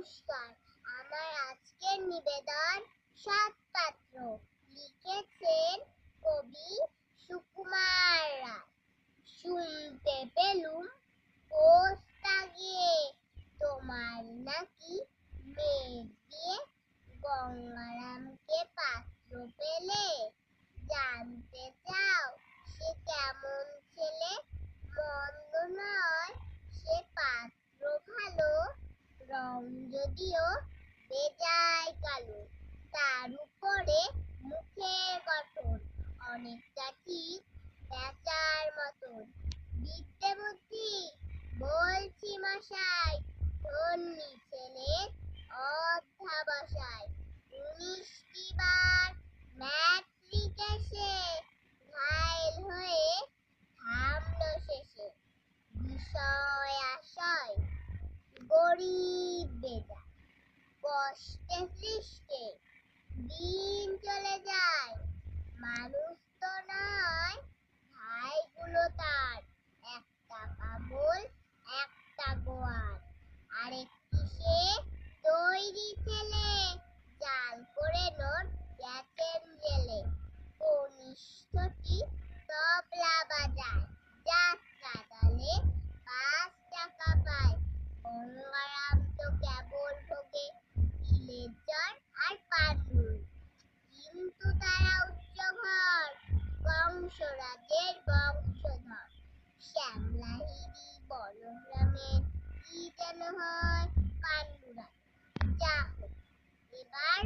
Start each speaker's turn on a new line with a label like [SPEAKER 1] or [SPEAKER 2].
[SPEAKER 1] নমস্কার, আমার আজকের নিবেদন সাতপাত্র। লিখেছেন কবি সুকুমার রায়। শুনতে পেলুম পোস্তা গিয়ে তোমার নাকি মেঘ দিয়ে গঙ্গারামকে পাত্র পেলে। জানতে চাও সে কেমন ছেলে? মন্দ নয় সে পাত্র ভালো, রং যদিও বেজায় কালো। তার উপরে মুখের গঠন অনেকটা ঠিক প্যাঁচার মতন। বিদ্যে বুদ্ধি বলছি মশাই, ধন্যি ছেলের অধ্যাবসায়। 19টি বার ম্যাট্রিকে সে ঘায়েল হয়ে থামলো শেষে। বিষয় আশয় গরিব বেজায়, কষ্টে সৃষ্টে দিন চলে যায়। মানুষ তো নয় ভাইগুলো তার, একটা পাগল একটা গোয়ার। আরেকটি সে তৈরি ছেলে, জাল করে নোট গেছেন জেলে। কনিষ্ঠটি তবলা বাজায়, যাত্রা দলে 5 টাকা পায়। গঙ্গারাম তো কেবল ভোগে তিলের জ্বর আর পান্নুর। কিন্তু তারা উচ্চ ঘর, কংসরাজের বংশধর। শ্যামলাহিড়ি বনগ্রামের কি যেন হয় পান্ডুরাজ। যা হোক, এবার